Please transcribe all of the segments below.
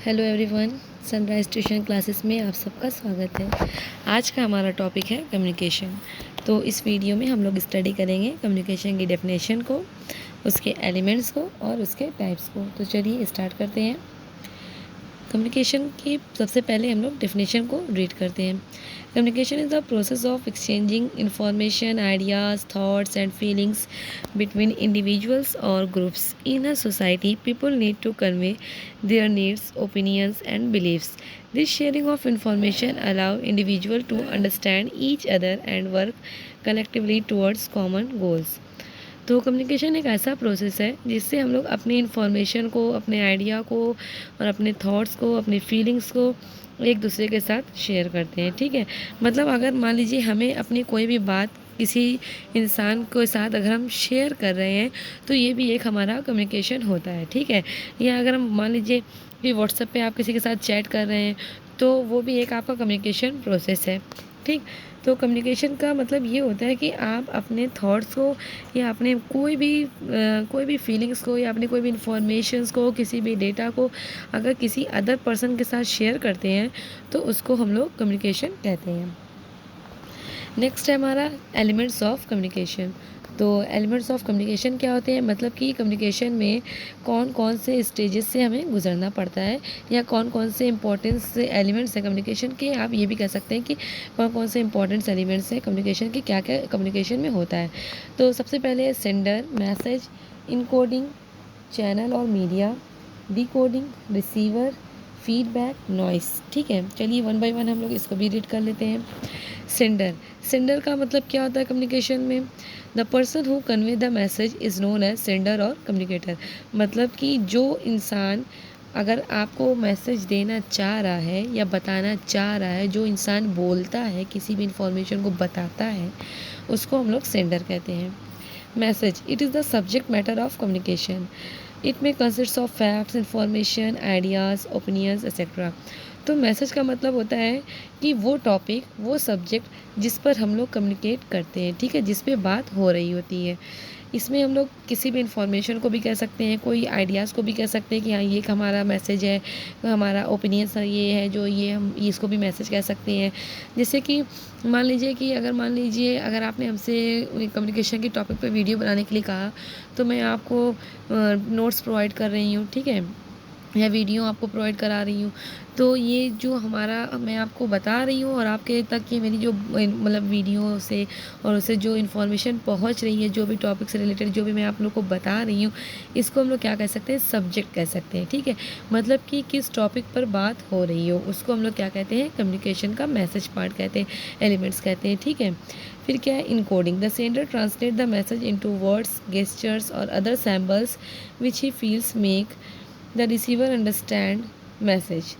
Hello everyone, sunrise tuition classes में आप सबका स्वागत है। आज का हमारा टॉपिक है कम्युनिकेशन। तो इस वीडियो में हम लोग स्टडी करेंगे कम्युनिकेशन की डेफिनेशन को, उसके एलिमेंट्स को और उसके टाइप्स को। तो चलिए स्टार्ट करते हैं। कम्युनिकेशन की सबसे पहले हम लोग डेफिनेशन को रीड करते हैं। Communication is the process of exchanging information, ideas, thoughts and feelings between individuals or groups. In a society, people need to convey their needs, opinions, and beliefs. This sharing of information allows individuals to understand each other and work collectively towards common goals. तो communication एक ऐसा process है जिससे हम लोग अपनी information को, अपने आइडिया को और अपने थॉट्स को, अपनी फीलिंग्स को एक दूसरे के साथ शेयर करते हैं। ठीक है, मतलब अगर मान लीजिए हमें अपनी कोई भी बात किसी इंसान के साथ अगर हम शेयर कर रहे हैं तो ये भी एक हमारा कम्युनिकेशन होता है। ठीक है, या अगर हम मान लीजिए कि व्हाट्सएप पे आप किसी के साथ चैट कर रहे हैं तो वो भी एक आपका कम्युनिकेशन प्रोसेस है। ठीक, तो कम्युनिकेशन का मतलब ये होता है कि आप अपने थॉट्स को या अपने कोई भी फीलिंग्स को या अपनी कोई भी इंफॉर्मेशंस को, किसी भी डेटा को अगर किसी अदर पर्सन के साथ शेयर करते हैं तो उसको हम लोग कम्युनिकेशन कहते हैं। नेक्स्ट है हमारा एलिमेंट्स ऑफ कम्युनिकेशन। तो एलिमेंट्स ऑफ कम्युनिकेशन क्या होते हैं, मतलब कि कम्युनिकेशन में कौन कौन से स्टेजेस से हमें गुजरना पड़ता है या कौन कौन से इंपॉर्टेंस एलिमेंट्स हैं कम्युनिकेशन के। आप ये भी कह सकते हैं कि कौन कौन से इंपॉर्टेंट्स एलिमेंट्स हैं कम्युनिकेशन के, क्या क्या कम्युनिकेशन में होता है। तो सबसे पहले सेंडर, मैसेज, इनकोडिंग, चैनल और media, decoding, receiver, feedback, noise. ठीक है, चलिए वन बाय वन हम लोग इसको भी रीड कर लेते हैं। सेंडर, सेंडर का मतलब क्या होता है कम्युनिकेशन में? The person who convey the message is known as sender और कम्युनिकेटर। मतलब कि जो इंसान अगर आपको मैसेज देना चाह रहा है या बताना चाह रहा है, जो इंसान बोलता है, किसी भी इंफॉर्मेशन को बताता है, उसको हम लोग सेंडर कहते हैं। Message, it is the subject matter of communication. It में consist of facts, information, ideas, opinions etcetera. तो मैसेज का मतलब होता है कि वो टॉपिक, वो सब्जेक्ट जिस पर हम लोग कम्युनिकेट करते हैं। ठीक है, जिस पे बात हो रही होती है। इसमें हम लोग किसी भी इंफॉर्मेशन को भी कह सकते हैं, कोई आइडियाज़ को भी कह सकते हैं कि हाँ ये एक हमारा मैसेज है, हमारा ओपिनियंस ये है, जो ये हम इसको भी मैसेज कह सकते हैं। जैसे कि मान लीजिए अगर आपने हमसे कम्युनिकेशन के टॉपिक पे वीडियो बनाने के लिए कहा तो मैं आपको नोट्स प्रोवाइड कर रही हूँ। ठीक है, या वीडियो आपको प्रोवाइड करा रही हूँ, तो ये जो हमारा मैं आपको बता रही हूँ और आपके तक ये मेरी जो मतलब वीडियो से और उससे जो इन्फॉर्मेशन पहुँच रही है, जो भी टॉपिक से रिलेटेड जो भी मैं आप लोग को बता रही हूँ, इसको हम लोग क्या कह सकते हैं, सब्जेक्ट कह सकते हैं। ठीक है, मतलब कि किस टॉपिक पर बात हो रही हो उसको हम लोग क्या कहते हैं, कम्युनिकेशन का मैसेज पार्ट कहते हैं, एलिमेंट्स कहते हैं। ठीक है, फिर क्या है, encoding. The sender translate the message into words, gestures और other symbols which he feels make the receiver understand message.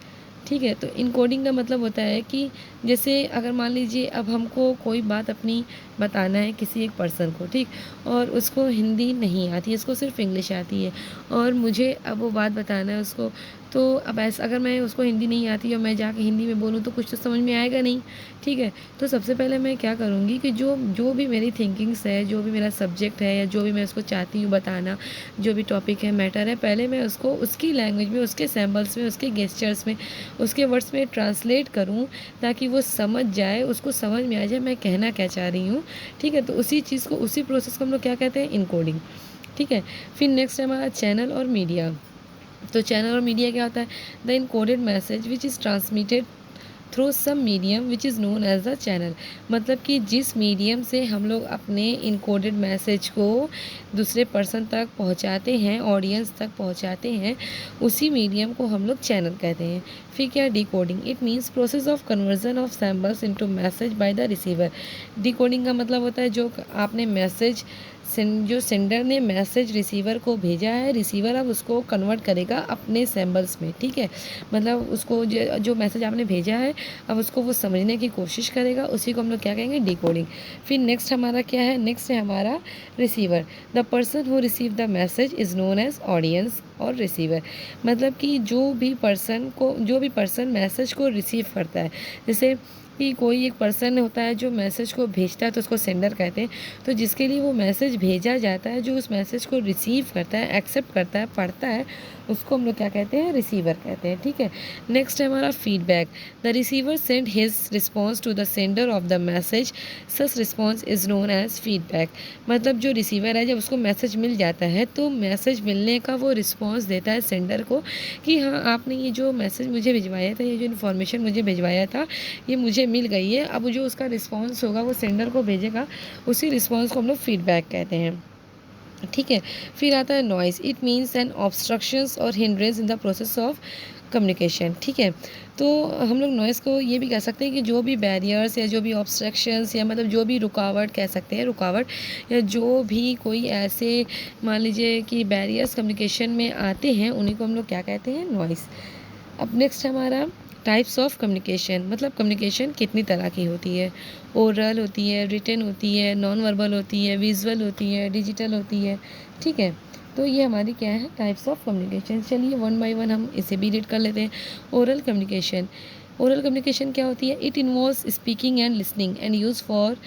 ठीक है, तो इनकोडिंग का मतलब होता है कि जैसे अगर मान लीजिए अब हमको कोई बात अपनी बताना है किसी एक पर्सन को, ठीक, और उसको हिंदी नहीं आती है, उसको सिर्फ इंग्लिश आती है और मुझे अब वो बात बताना है उसको। तो अब ऐसा अगर मैं उसको हिंदी नहीं आती और मैं जाके हिंदी में बोलूँ तो कुछ तो समझ में आएगा नहीं। ठीक है, तो सबसे पहले मैं क्या करूँगी कि जो जो भी मेरी थिंकिंग्स है, जो भी मेरा सब्जेक्ट है या जो भी मैं उसको चाहती हूँ बताना, जो भी टॉपिक है, मैटर है, पहले मैं उसको उसकी लैंग्वेज में, उसके सैम्बल्स में, उसके गेस्चर्स में, उसके वर्ड्स में ट्रांसलेट करूँ ताकि वो समझ जाए, उसको समझ में आ जाए मैं कहना क्या चाह रही हूँ। ठीक है, तो उसी चीज़ को, उसी प्रोसेस को हम लोग क्या कहते हैं, इनकोडिंग। ठीक है, फिर नेक्स्ट है हमारा चैनल और मीडिया। तो चैनल और मीडिया क्या होता है, the encoded message which is transmitted through some medium which is known as the channel. मतलब कि जिस मीडियम से हम लोग अपने इनकोडेड मैसेज को दूसरे पर्सन तक पहुंचाते हैं, ऑडियंस तक पहुंचाते हैं, उसी मीडियम को हम लोग चैनल कहते हैं। फिर क्या, decoding. It means process of conversion of symbols into message by the receiver. Decoding का मतलब होता है जो आपने मैसेज, जो सेंडर ने मैसेज रिसीवर को भेजा है, रिसीवर अब उसको कन्वर्ट करेगा अपने सैम्बल्स में। ठीक है, मतलब उसको जो मैसेज आपने भेजा है अब उसको वो समझने की कोशिश करेगा, उसी को हम लोग क्या कहेंगे, डिकोडिंग। फिर नेक्स्ट हमारा क्या है, नेक्स्ट है हमारा receiver. The person who receive the message is known as audience और रिसीवर। मतलब कि जो भी पर्सन मैसेज को रिसीव करता है, जैसे कि कोई एक पर्सन होता है जो मैसेज को भेजता है तो उसको सेंडर कहते हैं। तो जिसके लिए वो मैसेज भेजा जाता है, जो उस मैसेज को रिसीव करता है, एक्सेप्ट करता है, पढ़ता है, उसको हम लोग क्या कहते हैं? रिसीवर कहते हैं। ठीक है। नेक्स्ट है हमारा feedback. The receiver send his response to the sender of the message, such response is known as feedback. मतलब जो रिसीवर है, जब उसको मैसेज मिल जाता है तो मैसेज मिलने का वो रिस्पॉन्स देता है सेंडर को कि हाँ, आपने ये जो मैसेज मुझे भिजवाया था, ये जो इन्फॉर्मेशन मुझे भिजवाया था, ये मुझे मिल गई है। अब जो उसका रिस्पॉन्स होगा वो सेंडर को भेजेगा, उसी रिस्पॉन्स को हम लोग फीडबैक कहते हैं। ठीक है। फिर आता है noise. It means an obstructions और hindrance in the process of communication. ठीक है। तो हम लोग नॉइज़ को ये भी कह सकते हैं कि जो भी बैरियर्स या जो भी ऑब्स्ट्रक्शंस या मतलब जो भी रुकावट कह सकते हैं, रुकावट या जो भी कोई ऐसे मान लीजिए कि बैरियर्स कम्युनिकेशन में आते हैं, उन्हीं को हम लोग क्या कहते हैं? नॉइज़। अब नेक्स्ट हमारा टाइप्स ऑफ कम्युनिकेशन। मतलब कम्युनिकेशन कितनी तरह की होती है? ओरल होती है, रिटन होती है, नॉन वर्बल होती है, विजुअल होती है, डिजिटल होती है। ठीक है। तो ये हमारी क्या है? Types of communication. चलिए वन बाय वन हम इसे भी रीड कर लेते हैं। Oral communication. ओरल कम्युनिकेशन क्या होती है? It involves speaking and listening and use for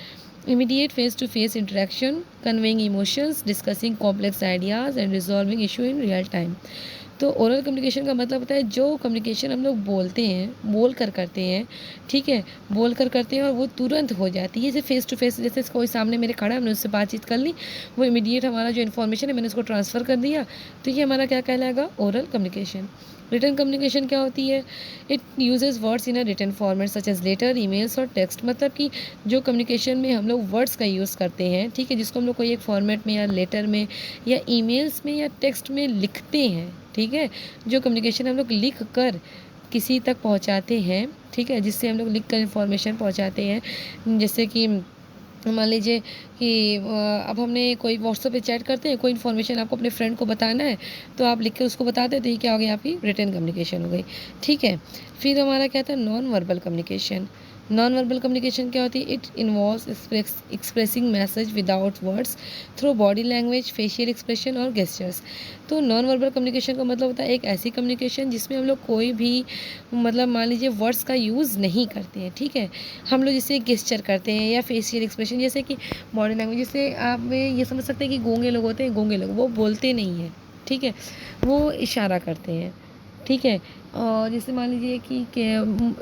immediate face-to-face interaction, conveying emotions, discussing complex ideas and resolving issue in real time। तो ओरल कम्युनिकेशन का मतलब होता है जो कम्युनिकेशन हम लोग बोलते हैं, बोल कर करते हैं। ठीक है। बोल कर करते हैं और वो तुरंत हो जाती है, जैसे फेस टू फेस, जैसे कोई सामने मेरे खड़ा है, हमने उससे बातचीत कर ली, वो इमीडिएट हमारा जो इन्फॉर्मेशन है मैंने उसको ट्रांसफ़र कर दिया। तो ये हमारा क्या कहलाएगा? Oral communication. रिटन कम्युनिकेशन क्या होती है? It uses words in a written format such as letter, emails और टेक्स्ट। मतलब कि जो कम्युनिकेशन में हम लोग वर्ड्स का यूज़ करते हैं, ठीक है, जिसको हम लोग कोई एक फॉर्मेट में या लेटर में या ईमेल्स में या टेक्स्ट में लिखते हैं। ठीक है। जो कम्युनिकेशन हम लोग लिख कर किसी तक पहुंचाते हैं, ठीक है, जिससे हम लोग लिख कर इन्फॉर्मेशन पहुंचाते हैं। जैसे कि मान लीजिए कि अब हमने कोई व्हाट्सएप पे चैट करते हैं, कोई इन्फॉर्मेशन आपको अपने फ्रेंड को बताना है, तो आप लिख के उसको बताते हैं, तो ये क्या हो गई? आपकी रिटन कम्युनिकेशन हो गई। ठीक है। फिर हमारा क्या था? Non verbal communication. Non verbal communication क्या होती है? It involves expressing message without words through body language, facial expression और गेस्चर्स। तो नॉन वर्बल कम्युनिकेशन का मतलब होता है एक ऐसी कम्युनिकेशन जिसमें हम लोग कोई भी मतलब मान लीजिए वर्ड्स का यूज़ नहीं करते हैं। ठीक है। हम लोग जैसे गेस्चर करते हैं या फेशियल एक्सप्रेशन, जैसे कि बॉडी लैंग्वेज, जैसे आप ये समझ सकते हैं कि गूंगे लोग होते हैं, गूंगे लोग वो बोलते नहीं हैं। ठीक है। वो इशारा करते हैं। ठीक है। और जैसे मान लीजिए कि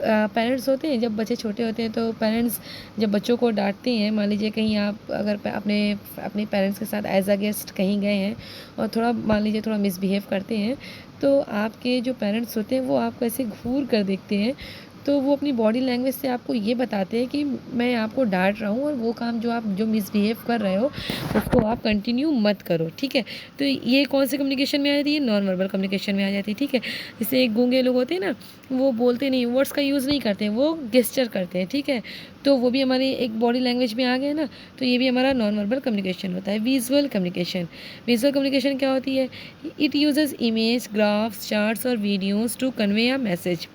पेरेंट्स होते हैं, जब बच्चे छोटे होते हैं तो पेरेंट्स जब बच्चों को डांटते हैं, मान लीजिए कहीं आप अगर अपने अपने पेरेंट्स के साथ एज अ गेस्ट कहीं गए हैं और थोड़ा मान लीजिए थोड़ा मिसबिहेव करते हैं, तो आपके जो पेरेंट्स होते हैं वो आपको ऐसे घूर कर देखते हैं, तो वो अपनी बॉडी लैंग्वेज से आपको ये बताते हैं कि मैं आपको डांट रहा हूँ और वो काम जो आप जो मिसबिहेव कर रहे हो उसको आप कंटिन्यू मत करो। ठीक है। तो ये कौन से कम्युनिकेशन में आ जाती है? नॉन वर्बल कम्युनिकेशन में आ जाती है। ठीक है। जैसे गूंगे लोग होते हैं ना, वो बोलते नहीं, वर्ड्स का यूज़ नहीं करते हैं, वो गेस्चर करते हैं। ठीक है। तो वो भी हमारी एक बॉडी लैंग्वेज में आ गए ना, तो ये भी हमारा नॉन वर्बल कम्युनिकेशन होता है। Visual communication. विजुअल कम्युनिकेशन क्या होती है? It uses image, graphs, charts और videos to convey a message.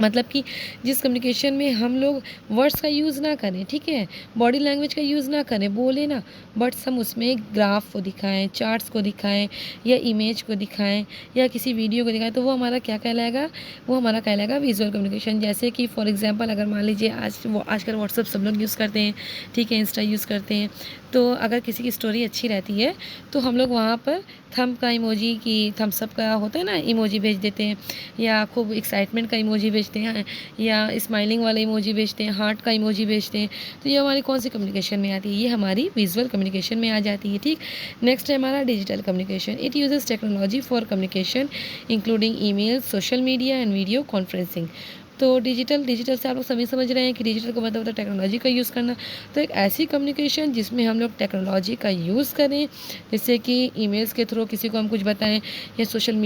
मतलब कि जिस कम्युनिकेशन में हम लोग वर्ड्स का यूज़ ना करें, ठीक है, बॉडी लैंग्वेज का यूज़ ना करें, बोले ना, बट हम उसमें ग्राफ को दिखाएं, चार्ट्स को दिखाएं या इमेज को दिखाएं या किसी वीडियो को दिखाएं, तो वो हमारा क्या कहलाएगा? वो हमारा कहलाएगा विजुअल कम्युनिकेशन। जैसे कि फॉर एग्जांपल अगर मान लीजिए आजकल व्हाट्सअप सब लोग यूज़ करते हैं, ठीक है, इंस्टा यूज़ करते हैं, तो अगर किसी की स्टोरी अच्छी रहती है तो हम लोग वहाँ पर थंब का इमोजी की थम्स अप का होता है ना, इमोजी भेज देते हैं, या खूब एक्साइटमेंट का इमोजी भेजते हैं, या स्माइलिंग वाला इमोजी भेजते हैं, हार्ट का इमोजी भेजते हैं। तो ये हमारी कौन सी कम्युनिकेशन में आती है? ये हमारी विजुअल कम्युनिकेशन में आ जाती है। ठीक। नेक्स्ट है हमारा digital communication. It uses technology for communication including email, social media and video conferencing. तो डिजिटल से आप लोग सभी समझ रहे हैं कि डिजिटल का मतलब होता है टेक्नोलॉजी का यूज़ करना। तो एक ऐसी कम्युनिकेशन जिसमें हम लोग टेक्नोलॉजी का यूज़ करें, जैसे कि ईमेल्स के थ्रू किसी को हम कुछ बताएं, या सोशल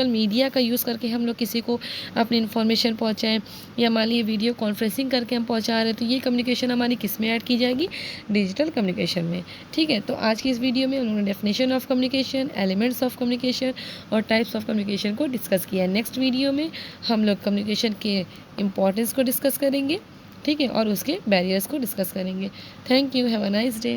मीडिया का यूज़ करके हम लोग किसी को अपनी इन्फॉर्मेशन पहुंचाएं, या मान लीजिए वीडियो कॉन्फ्रेंसिंग करके हम पहुंचा रहे हैं। तो ये कम्युनिकेशन हमारी किस में ऐड की जाएगी? डिजिटल कम्युनिकेशन में। ठीक है। तो आज की इस वीडियो में उन्होंने definition of communication, elements of communication और टाइप्स ऑफ कम्युनिकेशन को डिस्कस किया है। नेक्स्ट वीडियो में हम लोग कम्युनिकेशन के इम्पोर्टेंस को डिस्कस करेंगे, ठीक है, और उसके बैरियर्स को डिस्कस करेंगे। Thank you. Have a nice day.